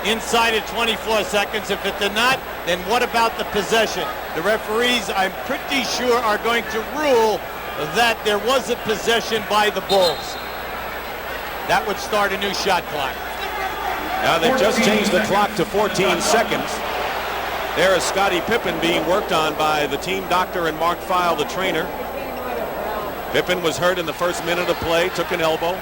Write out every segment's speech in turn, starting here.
inside of 24 seconds. If it did not, then what about the possession? The referees, I'm pretty sure, are going to rule that there was a possession by the Bulls. That would start a new shot clock. Now they've just changed the clock to 14 seconds. There is Scottie Pippen being worked on by the team doctor and Mark Feil, the trainer. Pippen was hurt in the first minute of play, took an elbow.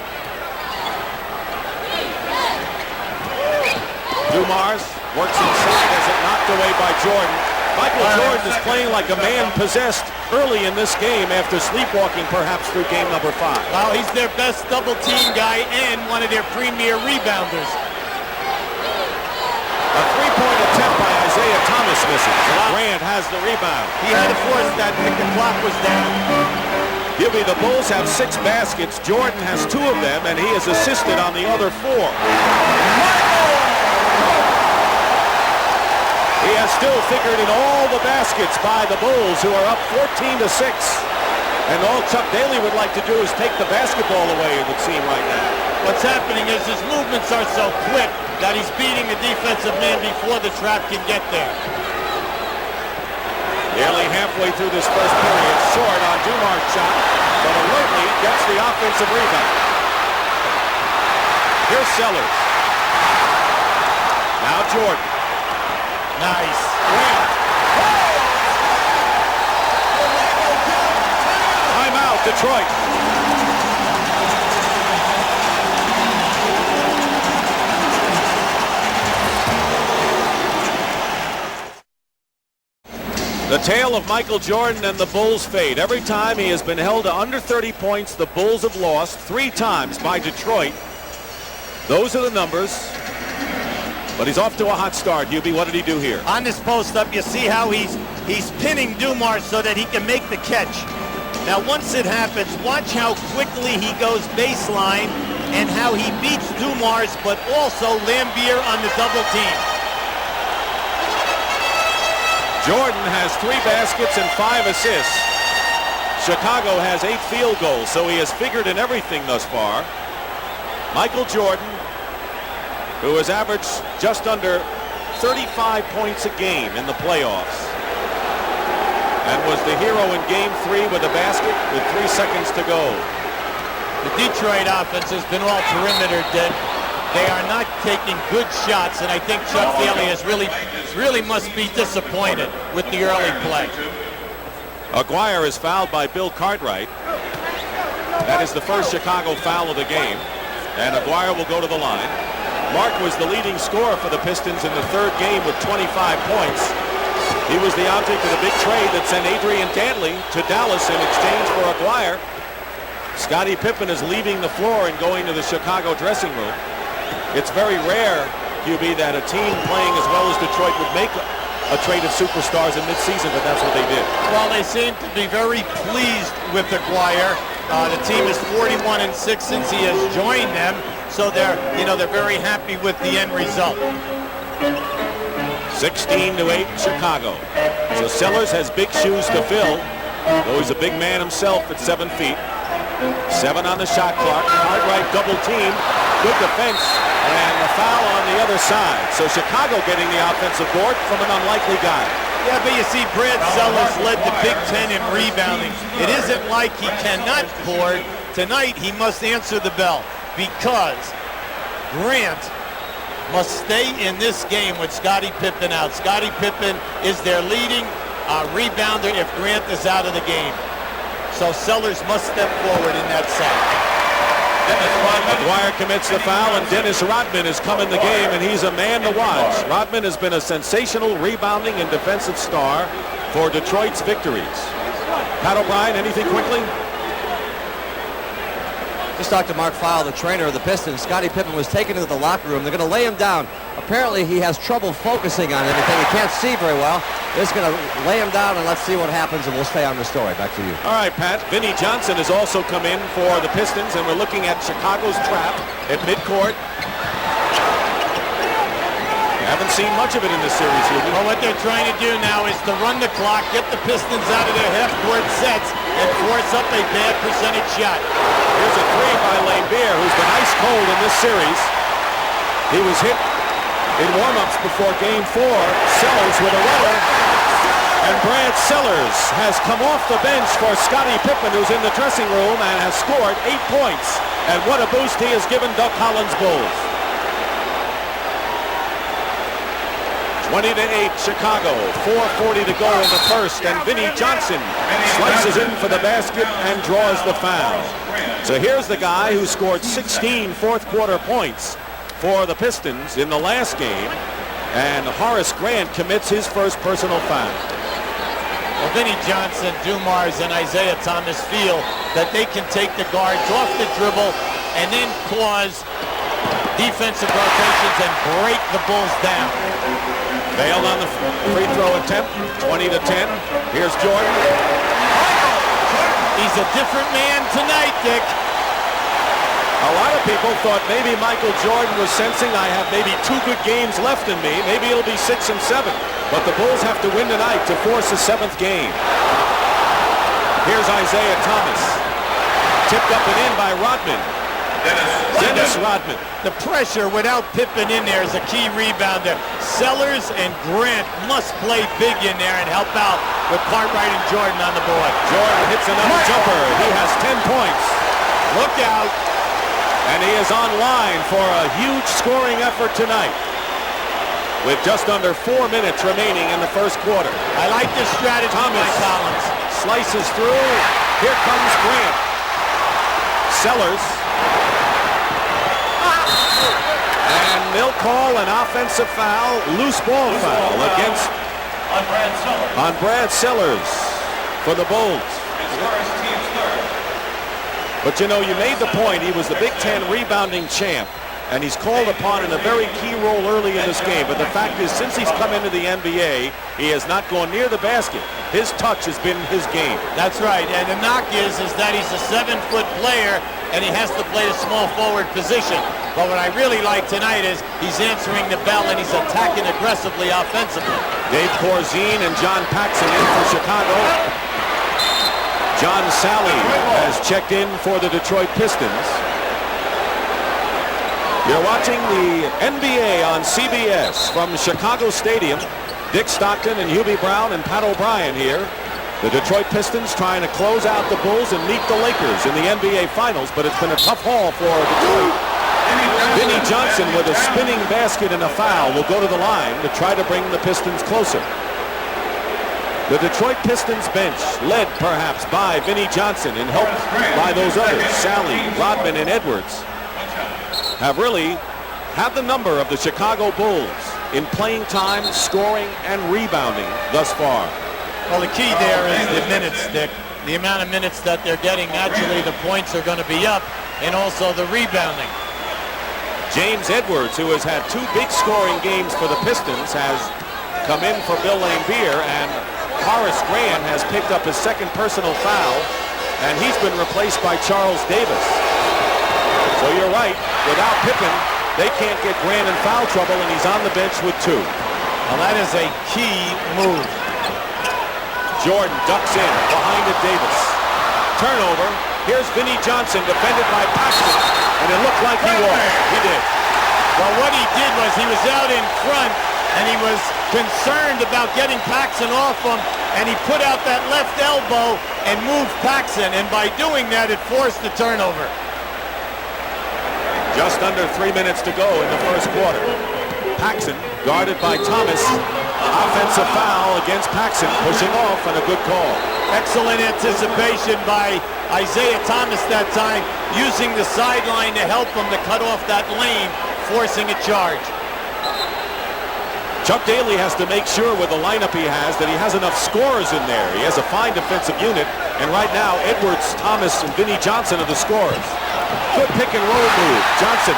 Dumars works inside as it knocked away by Jordan. Michael Jordan is playing like a man possessed early in this game after sleepwalking perhaps through game number 5. Well, he's their best double team guy and one of their premier rebounders. A three-point attempt by Isaiah Thomas misses. Grant has the rebound. He had to force that when the clock was down. Gilby, the Bulls have 6 baskets. Jordan has 2 of them, and he has assisted on the other 4. He has still figured in all the baskets by the Bulls, who are up 14-6. And all Chuck Daly would like to do is take the basketball away, it would seem right now. What's happening is his movements are so quick that he's beating the defensive man before the trap can get there. Nearly halfway through this first period, short on Dumar's shot, but alertly gets the offensive rebound. Here's Sellers. Now Jordan. Nice. Timeout, Detroit. The tale of Michael Jordan and the Bulls' fate. Every time he has been held to under 30 points, the Bulls have lost 3 times by Detroit. Those are the numbers. But he's off to a hot start. Hubie, what did he do here? On this post-up, you see how he's pinning Dumars so that he can make the catch. Now, once it happens, watch how quickly he goes baseline and how he beats Dumars, but also Lambier on the double team. Jordan has 3 baskets and 5 assists. Chicago has 8 field goals, so he has figured in everything thus far. Michael Jordan, who has averaged just under 35 points a game in the playoffs, and was the hero in Game 3 with a basket with 3 seconds to go. The Detroit offense has been all perimeter dead. They are not taking good shots, and I think Chuck Daly is really must be disappointed with the early play. Aguirre is fouled by Bill Cartwright. That is the first Chicago foul of the game, and Aguirre will go to the line. Mark was the leading scorer for the Pistons in the 3rd game with 25 points. He was the object of the big trade that sent Adrian Dantley to Dallas in exchange for Aguirre. Scottie Pippen is leaving the floor and going to the Chicago dressing room. It's very rare, Hubie, that a team playing as well as Detroit would make a trade of superstars in midseason, but that's what they did. Well, they seem to be very pleased with Aguirre. The team is 41-6 since he has joined them. So they're very happy with the end result. 16-8 Chicago. So Sellers has big shoes to fill, though he's a big man himself at 7 feet. 7 on the shot clock. Cartwright double team. Good defense. And the foul on the other side. So Chicago getting the offensive board from an unlikely guy. Yeah, but you see Brad Sellers led the Big Ten in rebounding. It isn't like he cannot board. Tonight he must answer the bell, because Grant must stay in this game with Scottie Pippen out. Scottie Pippen is their leading rebounder if Grant is out of the game. So Sellers must step forward in that side. Aguirre commits the foul, and Dennis Rodman has come in the game, and he's a man to watch. Rodman has been a sensational rebounding and defensive star for Detroit's victories. Pat O'Brien, anything quickly? Just talked to Mark Feil, the trainer of the Pistons. Scottie Pippen was taken into the locker room. They're going to lay him down. Apparently he has trouble focusing on anything. He can't see very well. They're just going to lay him down, and let's see what happens, and we'll stay on the story. Back to you. All right, Pat. Vinnie Johnson has also come in for the Pistons, and we're looking at Chicago's trap at midcourt. Haven't seen much of it in this series, Hubie. Well, what they're trying to do now is to run the clock, get the Pistons out of their half-court sets, and force up a bad percentage shot. Here's a 3 by Lambier, who's been ice cold in this series. He was hit in warm-ups before Game 4. Sellers with a runner. And Brad Sellers has come off the bench for Scottie Pippen, who's in the dressing room and has scored 8 points. And what a boost he has given Doug Collins' Bulls. 20-8 Chicago, 4:40 to go in the first, and Vinnie Johnson slices in for the basket and draws the foul. So here's the guy who scored 16 fourth-quarter points for the Pistons in the last game, and Horace Grant commits his first personal foul. Well, Vinnie Johnson, Dumars, and Isaiah Thomas feel that they can take the guards off the dribble and then cause defensive rotations and break the Bulls down. Failed on the free throw attempt, 20-10. Here's Jordan. He's a different man tonight, Dick. A lot of people thought maybe Michael Jordan was sensing I have maybe 2 good games left in me. Maybe it'll be 6 and 7. But the Bulls have to win tonight to force a 7th game. Here's Isaiah Thomas. Tipped up and in by Rodman. Dennis Rodman. The pressure without Pippen in there is a key rebounder. Sellers and Grant must play big in there and help out with Cartwright and Jordan on the board. Jordan hits another jumper. He has 10 points. Look out. And he is on line for a huge scoring effort tonight, with just under 4 minutes remaining in the first quarter. I like this strategy by Collins. Slices through. Here comes Grant. Sellers. And they'll call an offensive foul, loose ball foul against on Brad Sellers for the Bulls. But you know, you made the point, he was the Big Ten rebounding champ, and he's called upon in a very key role early in this game. But the fact is, since he's come into the NBA, he has not gone near the basket. His touch has been his game. That's right, and the knock is that he's a 7-foot player, and he has to play a small forward position. But what I really like tonight is he's answering the bell and he's attacking aggressively offensively. Dave Corzine and John Paxson in for Chicago. John Sally has checked in for the Detroit Pistons. You're watching the NBA on CBS from Chicago Stadium. Dick Stockton and Hubie Brown and Pat O'Brien here. The Detroit Pistons trying to close out the Bulls and meet the Lakers in the NBA Finals, but it's been a tough haul for Detroit. Vinnie Johnson with a spinning basket and a foul will go to the line to try to bring the Pistons closer. The Detroit Pistons bench, led perhaps by Vinnie Johnson and helped by those others, Sally, Rodman, and Edwards, have really had the number of the Chicago Bulls in playing time, scoring, and rebounding thus far. Well, the key there is the minutes, Dick. The amount of minutes that they're getting, naturally the points are going to be up, and also the rebounding. James Edwards, who has had 2 big scoring games for the Pistons, has come in for Bill Laimbeer, and Horace Grant has picked up his 2nd personal foul, and he's been replaced by Charles Davis. So you're right, without Pippen, they can't get Grant in foul trouble, and he's on the bench with 2. Well, that is a key move. Jordan ducks in behind it, Davis. Turnover. Here's Vinnie Johnson defended by Paxson, and it looked like he won. He did. Well, what he did was he was out in front, and he was concerned about getting Paxson off him, and he put out that left elbow and moved Paxson, and by doing that, it forced the turnover. Just under 3 minutes to go in the first quarter. Paxson guarded by Thomas. Offensive foul against Paxson, pushing off, and a good call. Excellent anticipation by Isaiah Thomas that time, using the sideline to help him to cut off that lane, forcing a charge. Chuck Daly has to make sure with the lineup he has that he has enough scorers in there. He has a fine defensive unit, and right now Edwards, Thomas, and Vinnie Johnson are the scorers. Good pick and roll move. Johnson,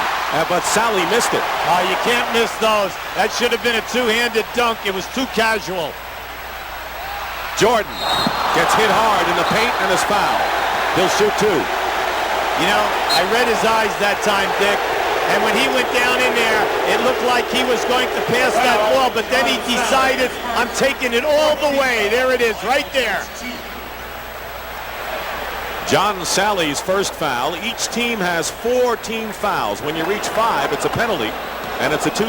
but Sally missed it. You can't miss those. That should have been a 2-handed dunk. It was too casual. Jordan gets hit hard in the paint and is fouled. He'll shoot 2. You know, I read his eyes that time, Dick. And when he went down in there, it looked like he was going to pass that ball, but then he decided, I'm taking it all the way. There it is, right there. John Sally's first foul. Each team has 4 team fouls. When you reach 5, it's a penalty, and it's a 2